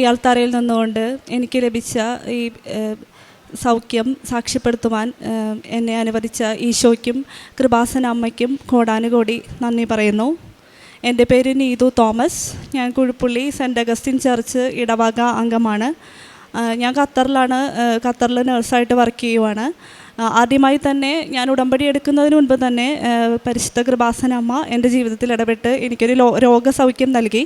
കയ്യാൾത്തറയിൽ നിന്നുകൊണ്ട് എനിക്ക് ലഭിച്ച ഈ സൗഖ്യം സാക്ഷ്യപ്പെടുത്തുവാൻ എന്നെ അനുവദിച്ച ഈശോയ്ക്കും കൃപാസന അമ്മയ്ക്കും കോടാനുകോടി നന്ദി പറയുന്നു. എൻ്റെ പേര് നീതു തോമസ്. ഞാൻ കുഴുപ്പുള്ളി സെൻറ്റ് അഗസ്റ്റിൻ ചർച്ച് ഇടവക അംഗമാണ്. ഞാൻ ഖത്തറിൽ നേഴ്സായിട്ട് വർക്ക് ചെയ്യുവാണ്. ആദ്യമായി തന്നെ ഞാൻ ഉടമ്പടി എടുക്കുന്നതിന് മുൻപ് തന്നെ പരിശുദ്ധ കൃപാസന അമ്മ എൻ്റെ ജീവിതത്തിൽ ഇടപെട്ട് എനിക്കൊരു രോഗസൗഖ്യം നൽകി.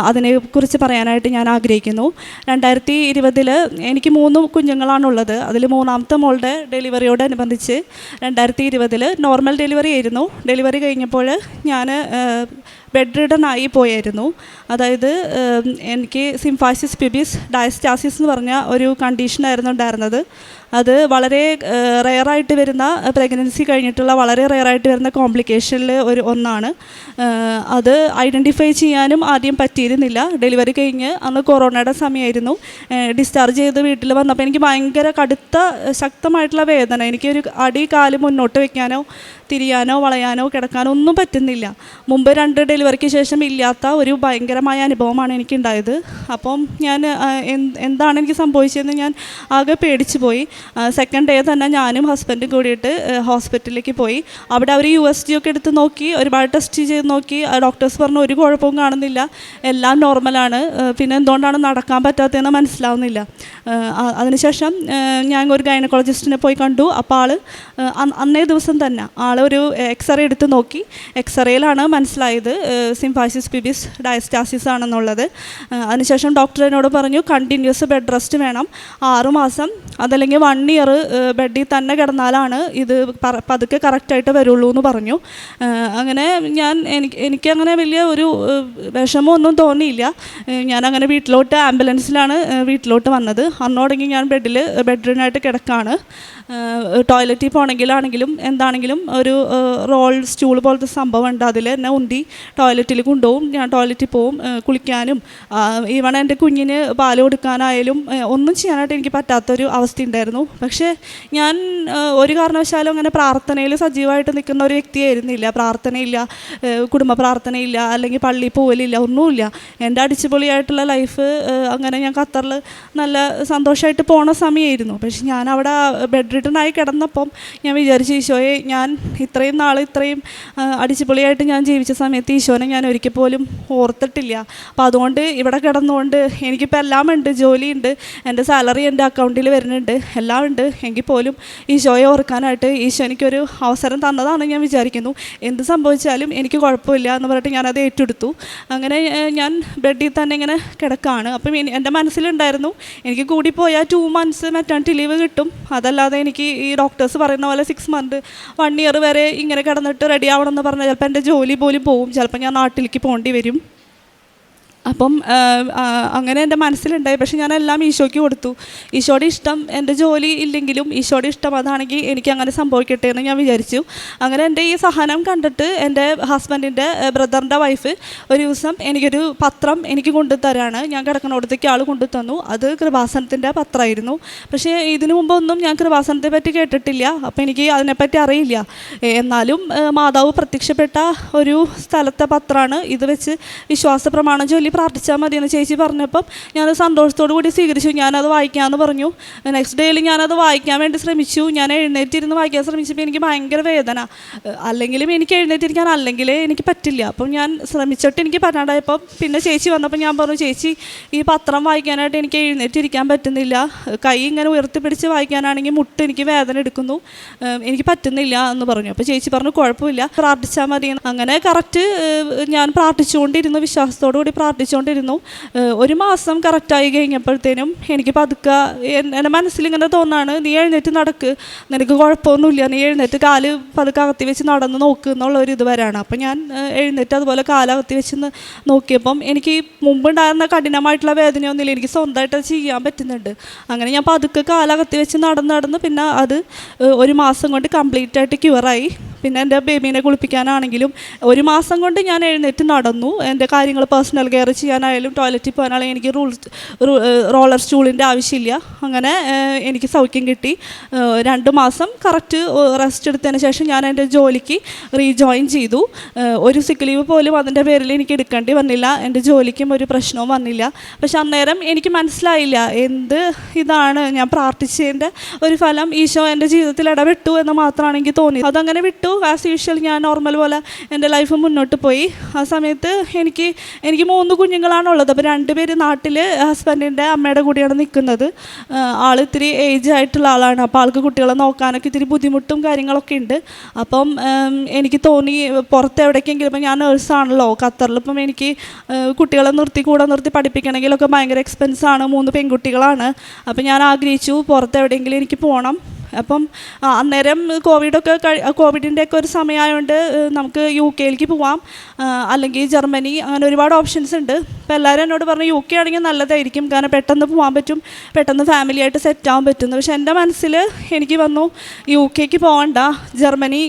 അതിനെക്കുറിച്ച് പറയാനായിട്ട് ഞാൻ ആഗ്രഹിക്കുന്നു. 2020 എനിക്ക് 3 കുഞ്ഞുങ്ങളാണുള്ളത്. അതിൽ മൂന്നാമത്തെ മോളുടെ ഡെലിവറിയോടനുബന്ധിച്ച് 2020 നോർമൽ ഡെലിവറി ആയിരുന്നു. ഡെലിവറി കഴിഞ്ഞപ്പോൾ ഞാൻ ബെഡ് റിഡൻ ആയി പോയായിരുന്നു. അതായത് എനിക്ക് സിംഫാസിസ് പ്യൂബിസ് ഡയസ്റ്റാസിസ് എന്ന് പറഞ്ഞ ഒരു കണ്ടീഷനായിരുന്നു ഉണ്ടായിരുന്നത്. അത് വളരെ റെയറായിട്ട് വരുന്ന, പ്രഗ്നൻസി കഴിഞ്ഞിട്ടുള്ള വളരെ റെയറായിട്ട് വരുന്ന കോംപ്ലിക്കേഷനിൽ ഒന്നാണ്. അത് ഐഡൻറ്റിഫൈ ചെയ്യാനും ആദ്യം പറ്റിയിരുന്നില്ല. ഡെലിവറി കഴിഞ്ഞ് അന്ന് കൊറോണയുടെ സമയമായിരുന്നു. ഡിസ്ചാർജ് ചെയ്ത് വീട്ടിൽ വന്നപ്പോൾ എനിക്ക് ഭയങ്കര കടുത്ത ശക്തമായിട്ടുള്ള വേദന. എനിക്കൊരു കാല് മുന്നോട്ട് വയ്ക്കാനോ തിരിയാനോ വളയാനോ കിടക്കാനോ ഒന്നും പറ്റുന്നില്ല. മുമ്പ് 2 ഡെലിവറിക്ക് ശേഷം ഇല്ലാത്ത ഒരു ഭയങ്കരമായ അനുഭവമാണ് എനിക്കുണ്ടായത്. അപ്പം ഞാൻ എന്താണ് എനിക്ക് സംഭവിച്ചതെന്ന് ഞാൻ ആകെ പേടിച്ചു പോയി. സെക്കൻഡ് ഡേ തന്നെ ഞാനും ഹസ്ബൻഡും കൂടിയിട്ട് ഹോസ്പിറ്റലിലേക്ക് പോയി. അവിടെ അവർ USG ഒക്കെ എടുത്ത് നോക്കി, ഒരുപാട് ടെസ്റ്റ് ചെയ്ത് നോക്കി. ഡോക്ടേഴ്സ് പറഞ്ഞു ഒരു കുഴപ്പവും കാണുന്നില്ല, എല്ലാം നോർമലാണ്, പിന്നെ എന്തുകൊണ്ടാണ് നടക്കാൻ പറ്റാത്തതെന്ന് മനസ്സിലാവുന്നില്ല. അതിനുശേഷം ഞാൻ ഒരു ഗൈനക്കോളജിസ്റ്റിനെ പോയി കണ്ടു. അപ്പോൾ അന്നേ ദിവസം തന്നെ ഒരു എക്സ്റേ എടുത്ത് നോക്കി. എക്സ്റേയിലാണ് മനസ്സിലായത് സിംഫാസിസ് പ്യൂബിസ് ഡയസ്റ്റാസിസ് ആണെന്നുള്ളത്. അതിനുശേഷം ഡോക്ടർ എന്നോട് പറഞ്ഞു കണ്ടിന്യൂസ് ബെഡ് റെസ്റ്റ് വേണം, 6 മാസം അതല്ലെങ്കിൽ 1 ഇയർ ബെഡിൽ തന്നെ കിടന്നാലാണ് ഇത് പതുക്കെ കറക്റ്റായിട്ട് വരുള്ളൂ എന്ന് പറഞ്ഞു. അങ്ങനെ എനിക്കങ്ങനെ വലിയ ഒരു വിഷമമൊന്നും തോന്നിയില്ല. ഞാനങ്ങനെ ആംബുലൻസിലാണ് വീട്ടിലോട്ട് വന്നത്. അന്നോടെങ്കിൽ ഞാൻ ബെഡ് റിഡനായിട്ട് കിടക്കാണ്. ടോയ്ലറ്റിൽ പോകണമെങ്കിലാണെങ്കിലും എന്താണെങ്കിലും ഒരു റോൾ സ്റ്റൂൾ പോലത്തെ സംഭവം ഉണ്ട്. അതിൽ എന്നെ ഉന്തി ടോയ്ലറ്റിൽ കൊണ്ടുപോകും. ഞാൻ ടോയ്ലറ്റിൽ പോവും, കുളിക്കാനും ഈവൺ എൻ്റെ കുഞ്ഞിന് പാൽ കൊടുക്കാനായാലും ഒന്നും ചെയ്യാനായിട്ട് എനിക്ക് പറ്റാത്തൊരു അവസ്ഥ ഉണ്ടായിരുന്നു. പക്ഷേ ഞാൻ ഒരു കാരണവശാലും അങ്ങനെ പ്രാർത്ഥനയിൽ സജീവമായിട്ട് നിൽക്കുന്ന ഒരു വ്യക്തിയായിരുന്നില്ല. പ്രാർത്ഥനയില്ല, കുടുംബ പ്രാർത്ഥനയില്ല, അല്ലെങ്കിൽ പള്ളിയിൽ പോകലില്ല, ഒന്നുമില്ല. എൻ്റെ അടിച്ചുപൊളിയായിട്ടുള്ള ലൈഫ് അങ്ങനെ ഞാൻ ഖത്തറിൽ നല്ല സന്തോഷമായിട്ട് പോണ സമയമായിരുന്നു. പക്ഷെ ഞാൻ അവിടെ ബെഡ് റിട്ടേണായി കിടന്നപ്പം ഞാൻ വിചാരിച്ചു, ഈശോയെ, ഞാൻ ഇത്രയും നാൾ ഇത്രയും അടിച്ചുപൊളിയായിട്ട് ഞാൻ ജീവിച്ച സമയത്ത് ഈശോനെ ഞാൻ ഒരിക്കൽ പോലും ഓർത്തിട്ടില്ല. അപ്പോൾ അതുകൊണ്ട് ഇവിടെ കിടന്നുകൊണ്ട് എനിക്കിപ്പോൾ എല്ലാം ഉണ്ട്, ജോലിയുണ്ട്, എൻ്റെ സാലറി എൻ്റെ അക്കൗണ്ടിൽ വരുന്നുണ്ട്, എല്ലാം ഉണ്ട്. എങ്കിൽ പോലും ഈശോയെ ഓർക്കാനായിട്ട് ഈശോ എനിക്കൊരു അവസരം തന്നതാണ് ഞാൻ വിചാരിക്കുന്നു. എന്ത് സംഭവിച്ചാലും എനിക്ക് കുഴപ്പമില്ല എന്ന് പറഞ്ഞിട്ട് ഞാനത് ഏറ്റെടുത്തു. അങ്ങനെ ഞാൻ ബെഡിൽ തന്നെ ഇങ്ങനെ കിടക്കുകയാണ്. അപ്പം എൻ്റെ മനസ്സിലുണ്ടായിരുന്നു എനിക്ക് കൂടിപ്പോയാൽ 2 months മെറ്റേണിറ്റി ലീവ് കിട്ടും. അതല്ലാതെ എനിക്ക് ഈ ഡോക്ടേഴ്സ് പറയുന്ന പോലെ 6 months 1 year വരെ ഇങ്ങനെ കിടന്നിട്ട് റെഡി ആവണമെന്ന് പറഞ്ഞാൽ ചിലപ്പോൾ എൻ്റെ ജോലി പോലും പോവും, ചിലപ്പോൾ ഞാൻ നാട്ടിലേക്ക് പോകേണ്ടി വരും. അപ്പം അങ്ങനെ എൻ്റെ മനസ്സിലുണ്ടായി. പക്ഷെ ഞാനെല്ലാം ഈശോയ്ക്ക് കൊടുത്തു. ഈശോയുടെ ഇഷ്ടം എൻ്റെ ജോലി ഇല്ലെങ്കിലും ഈശോയുടെ ഇഷ്ടം അതാണെങ്കിൽ എനിക്ക് അങ്ങനെ സംഭവിക്കട്ടെ എന്ന് ഞാൻ വിചാരിച്ചു. അങ്ങനെ എൻ്റെ ഈ സഹനം കണ്ടിട്ട് എൻ്റെ ഹസ്ബൻഡിൻ്റെ ബ്രദറിൻ്റെ വൈഫ് ഒരു ദിവസം എനിക്കൊരു പത്രം എനിക്ക് കൊണ്ടുതരാണ്. ഞാൻ കിടക്കണോടത്തേക്ക് ആൾ കൊണ്ടു തന്നു. അത് കൃപാസനത്തിൻ്റെ പത്രമായിരുന്നു. പക്ഷേ ഇതിനു മുമ്പൊന്നും ഞാൻ കൃപാസനത്തെ പറ്റി കേട്ടിട്ടില്ല. അപ്പോൾ എനിക്ക് അതിനെപ്പറ്റി അറിയില്ല. എന്നാലും മാതാവ് പ്രത്യക്ഷപ്പെട്ട ഒരു സ്ഥലത്തെ പത്രമാണ്. ഇത് വെച്ച് വിശ്വാസ പ്രമാണം ചൊല്ലി പ്രാർത്ഥിച്ചാൽ മതി എന്ന് ചേച്ചി പറഞ്ഞപ്പം ഞാനത് സന്തോഷത്തോടു കൂടി സ്വീകരിച്ചു. ഞാനത് വായിക്കാമെന്ന് പറഞ്ഞു. നെക്സ്റ്റ് ഡേയിൽ ഞാനത് വായിക്കാൻ വേണ്ടി ശ്രമിച്ചു. ഞാൻ എഴുന്നേറ്റിരുന്ന് വായിക്കാൻ ശ്രമിച്ചപ്പോൾ എനിക്ക് ഭയങ്കര വേദന. അല്ലെങ്കിലും എനിക്ക് എഴുന്നേറ്റിരിക്കാൻ അല്ലെങ്കിലേ എനിക്ക് പറ്റില്ല. അപ്പം ഞാൻ ശ്രമിച്ചിട്ട് എനിക്ക് പറ്റാണ്ടായപ്പം പിന്നെ ചേച്ചി വന്നപ്പോൾ ഞാൻ പറഞ്ഞു, ചേച്ചി, ഈ പത്രം വായിക്കാനായിട്ട് എനിക്ക് എഴുന്നേറ്റിരിക്കാൻ പറ്റുന്നില്ല. കൈ ഇങ്ങനെ ഉയർത്തിപ്പിടിച്ച് വായിക്കാനാണെങ്കിൽ മുട്ട് എനിക്ക് വേദന എടുക്കുന്നു, എനിക്ക് പറ്റുന്നില്ല എന്ന് പറഞ്ഞു. അപ്പോൾ ചേച്ചി പറഞ്ഞു, കുഴപ്പമില്ല, പ്രാർത്ഥിച്ചാൽ മതി. അങ്ങനെ കറക്റ്റ് ഞാൻ പ്രാർത്ഥിച്ചുകൊണ്ടിരുന്നു, വിശ്വാസത്തോടു കൂടി പ്രാർത്ഥിച്ചുകൊണ്ടിരുന്നു. 1 മാസം കറക്റ്റായി കഴിഞ്ഞപ്പോഴത്തേനും എനിക്ക് പതുക്കെ എൻ്റെ മനസ്സിലിങ്ങനെ തോന്നാണ്, നീ എഴുന്നേറ്റ് നടക്ക്, നിനക്ക് കുഴപ്പമൊന്നുമില്ല, നീ എഴുന്നേറ്റ് കാല് പതുക്കെ അകത്തി വെച്ച് നടന്ന് നോക്ക് എന്നുള്ളൊരു ഇത് വരാണ്. അപ്പം ഞാൻ എഴുന്നേറ്റ് അതുപോലെ കാലകത്തി വെച്ച് നോക്കിയപ്പം എനിക്ക് മുമ്പുണ്ടായിരുന്ന കഠിനമായിട്ടുള്ള വേദനയൊന്നുമില്ല, എനിക്ക് സ്വന്തമായിട്ട് അത് ചെയ്യാൻ പറ്റുന്നുണ്ട്. അങ്ങനെ ഞാൻ പതുക്കെ കാലകത്തി വെച്ച് നടന്ന് പിന്നെ അത് 1 മാസം കൊണ്ട് കംപ്ലീറ്റ് ആയിട്ട് ക്യൂറായി. പിന്നെ എൻ്റെ ബേബീനെ കുളിപ്പിക്കാനാണെങ്കിലും 1 മാസം കൊണ്ട് ഞാൻ എഴുന്നേറ്റ് നടന്നു. എൻ്റെ കാര്യങ്ങൾ പേഴ്സണൽ കെയർ ചെയ്യാനായാലും ടോയ്ലറ്റിൽ പോകാനായാലും എനിക്ക് റോളർ സ്റ്റൂളിൻ്റെ ആവശ്യമില്ല. അങ്ങനെ എനിക്ക് സൗഖ്യം കിട്ടി. 2 മാസം കറക്റ്റ് റെസ്റ്റ് എടുത്തതിന് ശേഷം ഞാൻ എൻ്റെ ജോലിക്ക് റീജോയിൻ ചെയ്തു. ഒരു സിക്ക് ലീവ് പോലും അതിൻ്റെ പേരിൽ എനിക്ക് എടുക്കേണ്ടി വന്നില്ല. എൻ്റെ ജോലിക്കും ഒരു പ്രശ്നവും വന്നില്ല. പക്ഷെ അന്നേരം എനിക്ക് മനസ്സിലായില്ല എന്ത് ഇതാണ് ഞാൻ പ്രാർത്ഥിച്ചതിൻ്റെ ഒരു ഫലം ഈശോ എൻ്റെ ജീവിതത്തിൽ ഇടപെട്ടു എന്ന് മാത്രമാണ് എനിക്ക് തോന്നിയത്. അതങ്ങനെ വിട്ടു. ആസ് യൂഷ്വൽ ഞാൻ നോർമൽ പോലെ എൻ്റെ ലൈഫ് മുന്നോട്ട് പോയി. ആ സമയത്ത് എനിക്ക് 3 കുഞ്ഞുങ്ങളാണുള്ളത്. അപ്പോൾ 2 പേര് നാട്ടിൽ ഹസ്ബൻഡിൻ്റെ അമ്മയുടെ കൂടെയാണ് നിൽക്കുന്നത്. ആൾ ഇത്തിരി ഏജ് ആയിട്ടുള്ള ആളാണ്. അപ്പോൾ ആൾക്ക് കുട്ടികളെ നോക്കാനൊക്കെ ഇത്തിരി ബുദ്ധിമുട്ടും കാര്യങ്ങളൊക്കെ ഉണ്ട്. അപ്പം എനിക്ക് തോന്നി പുറത്ത് എവിടേക്കെങ്കിലും, ഇപ്പം ഞാൻ നേഴ്സാണല്ലോ ഖത്തറിൽ, ഇപ്പം എനിക്ക് കുട്ടികളെ കൂടെ നിർത്തി പഠിപ്പിക്കണമെങ്കിലൊക്കെ ഭയങ്കര എക്സ്പെൻസാണ്. 3 പെൺകുട്ടികളാണ്. അപ്പം ഞാൻ ആഗ്രഹിച്ചു പുറത്ത് എവിടെയെങ്കിലും എനിക്ക് പോകണം. അപ്പം അന്നേരം കോവിഡിൻ്റെയൊക്കെ ഒരു സമയമായതുകൊണ്ട് നമുക്ക് UK പോവാം, അല്ലെങ്കിൽ ജർമ്മനി, അങ്ങനെ ഒരുപാട് ഓപ്ഷൻസ് ഉണ്ട്. അപ്പോൾ എല്ലാവരും എന്നോട് പറഞ്ഞു UK ആണെങ്കിൽ നല്ലതായിരിക്കും, കാരണം പെട്ടെന്ന് പോകാൻ പറ്റും, പെട്ടെന്ന് ഫാമിലിയായിട്ട് സെറ്റ് ആവാൻ പറ്റുന്നു. പക്ഷെ എൻ്റെ മനസ്സിൽ എനിക്ക് വന്നു UK പോകണ്ട, ജർമ്മനി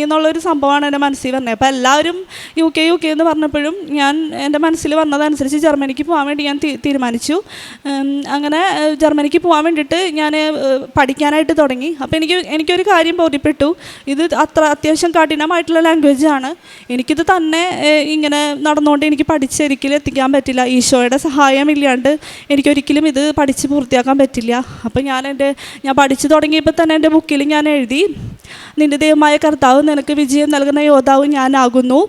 എന്നുള്ളൊരു സംഭവമാണ് എൻ്റെ മനസ്സിൽ വന്നത്. അപ്പോൾ എല്ലാവരും UK എന്ന് പറഞ്ഞപ്പോഴും ഞാൻ എൻ്റെ മനസ്സിൽ വന്നതനുസരിച്ച് ജർമ്മനിക്ക് പോകാൻ വേണ്ടി ഞാൻ തീരുമാനിച്ചു. അങ്ങനെ ജർമ്മനിക്ക് പോകാൻ വേണ്ടിയിട്ട് ഞാൻ പഠിക്കാനായിട്ട് തുടങ്ങി. അപ്പോൾ എനിക്കൊരു കാര്യം ബോധ്യപ്പെട്ടു, ഇത് അത്യാവശ്യം കഠിനമായിട്ടുള്ള ലാംഗ്വേജാണ്. എനിക്കിത് തന്നെ ഇങ്ങനെ നടന്നുകൊണ്ട് എനിക്ക് പഠിച്ചൊരിക്കലും എത്തിക്കാൻ പറ്റില്ല. ഈശോയുടെ സഹായമില്ലാണ്ട് എനിക്കൊരിക്കലും ഇത് പഠിച്ച് പൂർത്തിയാക്കാൻ പറ്റില്ല. അപ്പോൾ ഞാൻ പഠിച്ചു തുടങ്ങിയപ്പോൾ തന്നെ എൻ്റെ ബുക്കിൽ ഞാൻ എഴുതി, നിൻ്റെ ദൈവമായ കർത്താവ് നിനക്ക് വിജയം നൽകുന്ന യോദ്ധാവ് ഞാനാകുന്നു,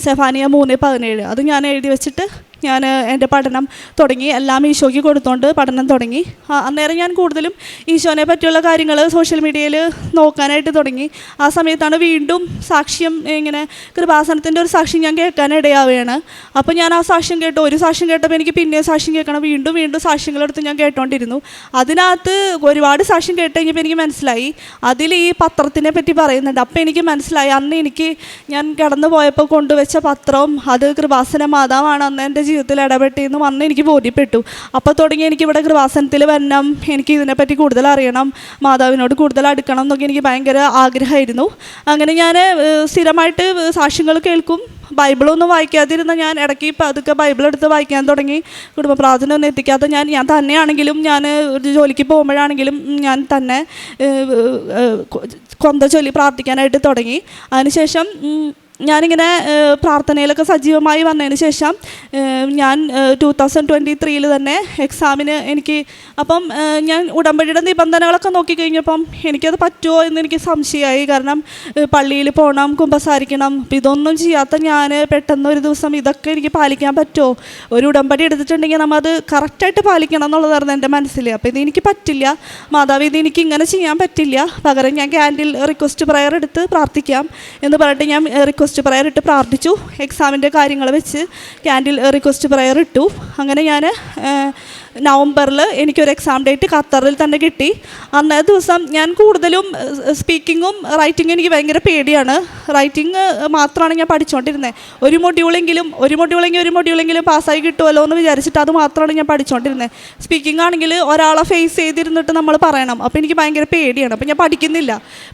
സെഫാനിയ 3:17. അത് ഞാൻ എഴുതി വെച്ചിട്ട് ഞാൻ എൻ്റെ പഠനം തുടങ്ങി. എല്ലാം ഈശോയ്ക്ക് കൊടുത്തുകൊണ്ട് പഠനം തുടങ്ങി. അന്നേരം ഞാൻ കൂടുതലും ഈശോനെ പറ്റിയുള്ള കാര്യങ്ങൾ സോഷ്യൽ മീഡിയയിൽ നോക്കാനായിട്ട് തുടങ്ങി. ആ സമയത്താണ് വീണ്ടും സാക്ഷ്യം, ഇങ്ങനെ കൃപാസനത്തിൻ്റെ ഒരു സാക്ഷ്യം ഞാൻ കേൾക്കാനിടയാവുകയാണ്. അപ്പോൾ ഞാൻ ആ സാക്ഷ്യം കേട്ടു. ഒരു സാക്ഷ്യം കേട്ടപ്പോൾ എനിക്ക് പിന്നെ സാക്ഷ്യം കേൾക്കണം. വീണ്ടും സാക്ഷ്യങ്ങളെടുത്ത് ഞാൻ കേട്ടോണ്ടിരുന്നു. അതിനകത്ത് ഒരുപാട് സാക്ഷ്യം കേട്ട് കഴിഞ്ഞപ്പോൾ എനിക്ക് മനസ്സിലായി അതിൽ ഈ പത്രത്തിനെ പറ്റി പറയുന്നുണ്ട്. അപ്പോൾ എനിക്ക് മനസ്സിലായി അന്ന് ഞാൻ കടന്നു പോയപ്പോൾ കൊണ്ടുവച്ച പത്രവും അത് കൃപാസന മാതാവാണ് അന്ന് എൻ്റെ ജീവിതത്തിൽ ഇടപെട്ടിന്ന് വന്ന് എനിക്ക് ബോധ്യപ്പെട്ടു. അപ്പോൾ തുടങ്ങി എനിക്കിവിടെ കൃപാസനത്തിൽ വരണം, എനിക്ക് ഇതിനെപ്പറ്റി കൂടുതൽ അറിയണം, മാതാവിനോട് കൂടുതൽ അടുക്കണം എന്നൊക്കെ എനിക്ക് ഭയങ്കര ആഗ്രഹമായിരുന്നു. അങ്ങനെ ഞാൻ സ്ഥിരമായിട്ട് സാക്ഷ്യങ്ങൾ കേൾക്കും. ബൈബിളൊന്നും വായിക്കാതിരുന്ന ഞാൻ ഇടയ്ക്ക് അതൊക്കെ ബൈബിളെടുത്ത് വായിക്കാൻ തുടങ്ങി. കുടുംബ പ്രാർത്ഥന ഒന്നും എത്തിക്കാത്ത ഞാൻ തന്നെയാണെങ്കിലും, ഞാൻ ജോലിക്ക് പോകുമ്പോഴാണെങ്കിലും ഞാൻ തന്നെ കൊന്ത ചൊല്ലി പ്രാർത്ഥിക്കാനായിട്ട് തുടങ്ങി. അതിനുശേഷം ഞാനിങ്ങനെ പ്രാർത്ഥനയിലൊക്കെ സജീവമായി വന്നതിന് ശേഷം ഞാൻ 2023 തന്നെ എക്സാമിന് അപ്പം ഞാൻ ഉടമ്പടിയുടെ നിബന്ധനകളൊക്കെ നോക്കിക്കഴിഞ്ഞപ്പം എനിക്കത് പറ്റുമോ എന്ന് എനിക്ക് സംശയമായി. കാരണം പള്ളിയിൽ പോകണം, കുമ്പസാരിക്കണം. അപ്പം ഇതൊന്നും ചെയ്യാത്ത ഞാൻ പെട്ടെന്ന് ഒരു ദിവസം ഇതൊക്കെ എനിക്ക് പാലിക്കാൻ പറ്റുമോ? ഒരു ഉടമ്പടി എടുത്തിട്ടുണ്ടെങ്കിൽ നമ്മൾ അത് കറക്റ്റായിട്ട് പാലിക്കണം എന്നുള്ളതായിരുന്നു എൻ്റെ മനസ്സിൽ. അപ്പോൾ ഇതെനിക്ക് പറ്റില്ല മാതാവ്, ഇതെനിക്ക് ഇങ്ങനെ ചെയ്യാൻ പറ്റില്ല, പകരം ഞാൻ ക്യാൻഡിൽ റിക്വസ്റ്റ് പ്രയർ എടുത്ത് പ്രാർത്ഥിക്കാം എന്ന് പറഞ്ഞിട്ട് ഞാൻ റിക്വസ്റ്റ് പ്രയർ ഇട്ട് പ്രാർത്ഥിച്ചു. എക്സാമിൻ്റെ കാര്യങ്ങൾ വെച്ച് ക്യാൻഡിൽ റിക്വസ്റ്റ് പ്രയർ ഇട്ടു. അങ്ങനെ ഞാൻ നവംബറിൽ എനിക്കൊരു എക്സാം ഡേറ്റ് ഖത്തറിൽ തന്നെ കിട്ടി. അന്നേ ദിവസം ഞാൻ കൂടുതലും സ്പീക്കിങ്ങും റൈറ്റിങ്ങും എനിക്ക് ഭയങ്കര പേടിയാണ്. റൈറ്റിംഗ് മാത്രമാണ് ഞാൻ പഠിച്ചുകൊണ്ടിരുന്നത്. ഒരു മൊഡ്യൂളെങ്കിലും പാസ്സായി കിട്ടുമല്ലോ എന്ന് വിചാരിച്ചിട്ട് അത് മാത്രമാണ് ഞാൻ പഠിച്ചുകൊണ്ടിരുന്നത്. സ്പീക്കിംഗ് ആണെങ്കിൽ ഒരാളെ ഫേസ് ചെയ്തിരുന്നിട്ട് നമ്മൾ പറയണം. അപ്പോൾ എനിക്ക് ഭയങ്കര പേടിയാണ്. അപ്പോൾ ഞാൻ പഠിക്കുന്നില്ല,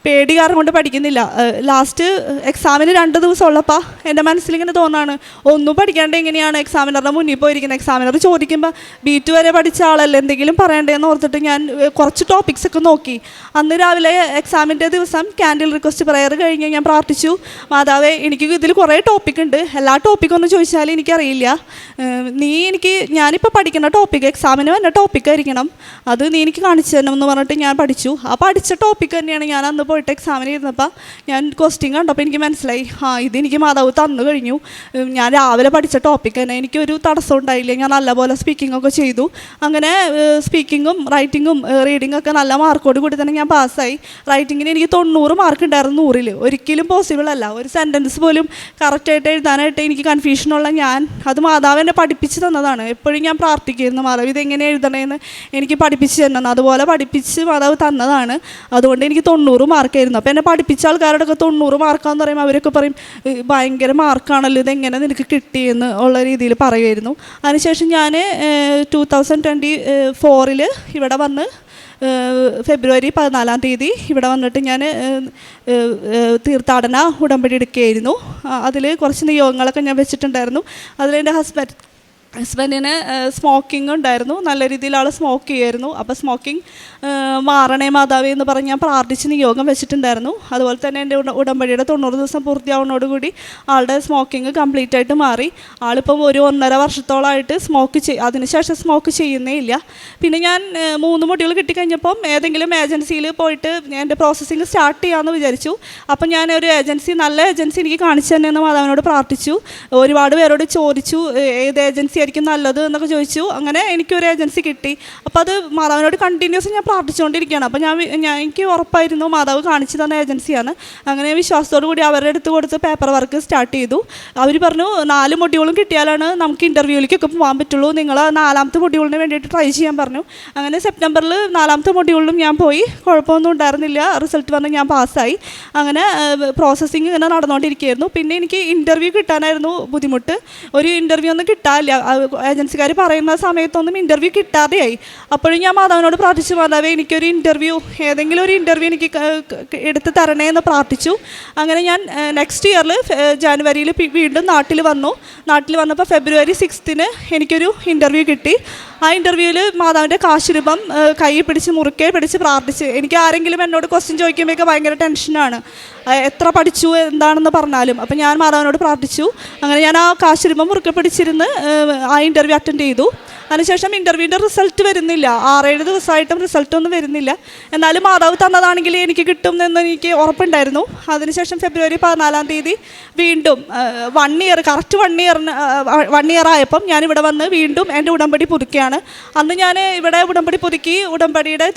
പേടി കാരണം കൊണ്ട് പഠിക്കുന്നില്ല. ലാസ്റ്റ് എക്സാമിന് 2 ദിവസം ഉള്ളപ്പോൾ എൻ്റെ മനസ്സിലിങ്ങനെ തോന്നാണ്, ഒന്നും പഠിക്കാണ്ട് എങ്ങനെയാണ് എക്സാമിനറുടെ മുന്നിൽ പോയിരിക്കുന്നത്. എക്സാമിനർ ചോദിക്കുമ്പോൾ B2 വരെ പഠിച്ച ആളല്ലേ, എന്തെങ്കിലും പറയണ്ടേന്ന് ഓർത്തിട്ട് ഞാൻ കുറച്ച് ടോപ്പിക്സ് ഒക്കെ നോക്കി. അന്ന് രാവിലെ എക്സാമിൻ്റെ ദിവസം ക്യാൻഡിൽ റിക്വസ്റ്റ് പ്രയർ കഴിഞ്ഞ് ഞാൻ പ്രാർത്ഥിച്ചു, മാതാവേ എനിക്ക് ഇതിൽ കുറേ ടോപ്പിക് ഉണ്ട്, എല്ലാ ടോപ്പിക്കൊന്നും ചോദിച്ചാൽ എനിക്കറിയില്ല, ഞാനിപ്പോൾ പഠിക്കുന്ന ടോപ്പിക്ക് എക്സാമിന് വന്ന ടോപ്പിക്കായിരിക്കണം, അത് നീ എനിക്ക് കാണിച്ചു തരണം എന്ന് പറഞ്ഞിട്ട് ഞാൻ പഠിച്ചു. ആ പഠിച്ച ടോപ്പിക്ക് തന്നെയാണ് ഞാൻ അന്ന് പോയിട്ട് എക്സാമിന് ഇരുന്നപ്പോൾ ഞാൻ ക്വസ്റ്റ്യൻ കണ്ടപ്പോൾ എനിക്ക് മനസ്സിലായി, ഇതെനിക്ക് മാതാവ് തന്നു കഴിഞ്ഞു. ഞാൻ രാവിലെ പഠിച്ച ടോപ്പിക്ക് തന്നെ, എനിക്കൊരു തടസ്സം ഉണ്ടായില്ല, ഞാൻ നല്ലപോലെ സ്പീക്കിംഗ് ഒക്കെ ചെയ്തു. അങ്ങനെ സ്പീക്കിങ്ങും റൈറ്റിങ്ങും റീഡിങ്ങൊക്കെ നല്ല മാർക്കോട് കൂടി തന്നെ ഞാൻ പാസ്സായി. റൈറ്റിങ്ങിന് എനിക്ക് 90 മാർക്ക് ഉണ്ടായിരുന്നു 100-ൽ. ഒരിക്കലും പോസിബിൾ അല്ല, ഒരു സെൻറ്റൻസ് പോലും കറക്റ്റായിട്ട് എഴുതാനായിട്ട് എനിക്ക് കൺഫ്യൂഷനുള്ള അത് മാതാവ് എന്നെ പഠിപ്പിച്ച് തന്നതാണ്. എപ്പോഴും ഞാൻ പ്രാർത്ഥിക്കുന്നു, മാതാവ് ഇതെങ്ങനെ എഴുതണമെന്ന് എനിക്ക് പഠിപ്പിച്ച് തരണം. അതുപോലെ പഠിപ്പിച്ച് മാതാവ് തന്നതാണ്. അതുകൊണ്ട് എനിക്ക് 90 മാർക്കായിരുന്നു. അപ്പോൾ എന്നെ പഠിപ്പിച്ച ആൾക്കാരോടൊക്കെ 90 മാർക്കാന്ന് പറയുമ്പോൾ അവരൊക്കെ പറയും, ഭയങ്കര മാർക്കാണല്ലോ, ഇതെങ്ങനെ നിനക്ക് കിട്ടിയെന്ന് ഉള്ള രീതിയിൽ പറയുമായിരുന്നു. അതിനുശേഷം ഞാൻ 2024 ഇവിടെ വന്ന് ഫെബ്രുവരി 14 ഇവിടെ വന്നിട്ട് ഞാൻ തീർത്ഥാടന ഉടമ്പടി എടുക്കുകയായിരുന്നു. അതിൽ കുറച്ച് നിയോഗങ്ങളൊക്കെ ഞാൻ വെച്ചിട്ടുണ്ടായിരുന്നു. അതിലെൻ്റെ ഹസ്ബൻഡിന് സ്മോക്കിംഗ് ഉണ്ടായിരുന്നു. നല്ല രീതിയിൽ ആൾ സ്മോക്ക് ചെയ്യുമായിരുന്നു. അപ്പോൾ സ്മോക്കിംഗ് മാറണേ മാതാവേ എന്ന് പറഞ്ഞ് ഞാൻ പ്രാർത്ഥിച്ച് നിയോഗം വെച്ചിട്ടുണ്ടായിരുന്നു. അതുപോലെ തന്നെ എൻ്റെ ഉടമ്പടിയുടെ 90 ദിവസം പൂർത്തിയാവുന്നതോടുകൂടി ആളുടെ സ്മോക്കിംഗ് കംപ്ലീറ്റ് ആയിട്ട് മാറി. ആളിപ്പം 1.5 വർഷത്തോളമായിട്ട് അതിനുശേഷം സ്മോക്ക് ചെയ്യുന്നേ ഇല്ല. പിന്നെ ഞാൻ 3 മൊഡ്യൂൾ കിട്ടിക്കഴിഞ്ഞപ്പം ഏതെങ്കിലും ഏജൻസിയിൽ പോയിട്ട് എൻ്റെ പ്രോസസ്സിങ് സ്റ്റാർട്ട് ചെയ്യാമെന്ന് വിചാരിച്ചു. അപ്പം ഞാൻ ഒരു നല്ല ഏജൻസി എനിക്ക് കാണിച്ചു തന്നെ എന്ന് മാതാവിനോട് പ്രാർത്ഥിച്ചു. ഒരുപാട് പേരോട് ചോദിച്ചു ഏത് ഏജൻസി ആയിരിക്കും നല്ലത് എന്നൊക്കെ ചോദിച്ചു. അങ്ങനെ എനിക്കൊരു ഏജൻസി കിട്ടി. അപ്പോൾ അത് മാതാവിനോട് കണ്ടിന്യൂസ് ഞാൻ പ്രാർത്ഥിച്ചുകൊണ്ടിരിക്കുകയാണ്. അപ്പോൾ എനിക്ക് ഉറപ്പായിരുന്നു മാതാവ് കാണിച്ചു തന്ന ഏജൻസിയാണ്. അങ്ങനെ വിശ്വാസത്തോടു കൂടി അവരുടെ അടുത്ത് കൊടുത്ത് പേപ്പർ വർക്ക് സ്റ്റാർട്ട് ചെയ്തു. അവർ പറഞ്ഞു 4 മൊഡ്യൂളും കിട്ടിയാലാണ് നമുക്ക് ഇൻ്റർവ്യൂവിലേക്കൊക്കെ പോകാൻ പറ്റുള്ളൂ, നിങ്ങൾ 4ാമത്തെ മൊഡ്യൂളിന് വേണ്ടിയിട്ട് ട്രൈ ചെയ്യാൻ പറഞ്ഞു. അങ്ങനെ സെപ്റ്റംബറിൽ 4ാമത്തെ മൊഡ്യൂളിലും ഞാൻ പോയി. കുഴപ്പമൊന്നും ഉണ്ടായിരുന്നില്ല. റിസൾട്ട് വന്ന് ഞാൻ പാസ്സായി. അങ്ങനെ പ്രോസസ്സിങ് ഇങ്ങനെ നടന്നുകൊണ്ടിരിക്കുകയായിരുന്നു. പിന്നെ എനിക്ക് ഇൻ്റർവ്യൂ കിട്ടാനായിരുന്നു ബുദ്ധിമുട്ട്. ഒരു ഇൻ്റർവ്യൂ ഒന്നും കിട്ടാനില്ല. ഏജൻസിക്കാർ പറയുന്ന സമയത്തൊന്നും ഇൻ്റർവ്യൂ കിട്ടാതെയായി. അപ്പോഴും ഞാൻ മാതാവിനോട് പ്രാർത്ഥിച്ചു, മാതാവേ എനിക്കൊരു ഏതെങ്കിലും ഒരു ഇൻ്റർവ്യൂ എനിക്ക് എടുത്ത് തരണേ എന്ന് പ്രാർത്ഥിച്ചു. അങ്ങനെ ഞാൻ നെക്സ്റ്റ് ഇയറിൽ ജാനുവരിയിൽ വീണ്ടും നാട്ടിൽ വന്നപ്പോൾ ഫെബ്രുവരി 6 എനിക്കൊരു ഇൻ്റർവ്യൂ കിട്ടി. ആ ഇൻ്റർവ്യൂവിൽ മാതാവിൻ്റെ കാശുരൂപം കൈ മുറുക്കെ പിടിച്ച് പ്രാർത്ഥിച്ച്. എനിക്ക് ആരെങ്കിലും എന്നോട് ക്വസ്റ്റ്യൻ ചോദിക്കുമ്പോഴൊക്കെ ഭയങ്കര ടെൻഷനാണ്, എത്ര പഠിച്ചു എന്താണെന്ന് പറഞ്ഞാലും. അപ്പം ഞാൻ മാതാവിനോട് പ്രാർത്ഥിച്ചു. അങ്ങനെ ഞാൻ ആ കാശുരൂപം മുറുക്കെ പിടിച്ചിരുന്ന് ആ ഇൻ്റർവ്യൂ അറ്റൻഡ് ചെയ്തു. അതിനുശേഷം ഇൻ്റർവ്യൂവിൻ്റെ റിസൾട്ട് വരുന്നില്ല. 6-7 ദിവസമായിട്ടും റിസൾട്ടൊന്നും വരുന്നില്ല. എന്നാലും മാതാവ് തന്നതാണെങ്കിൽ എനിക്ക് കിട്ടും എന്ന് എനിക്ക് ഉറപ്പുണ്ടായിരുന്നു. അതിനുശേഷം ഫെബ്രുവരി 14 വീണ്ടും 1 ഇയർ കറക്റ്റ് 1 ഇയർ ആയപ്പം ഞാനിവിടെ വന്ന് വീണ്ടും എൻ്റെ ഉടമ്പടി പുതുക്കുകയാണ്. അന്ന് ഞാൻ ഇവിടെ ഉടമ്പടി പുതുക്കി ഉടമ്പടിയുടെ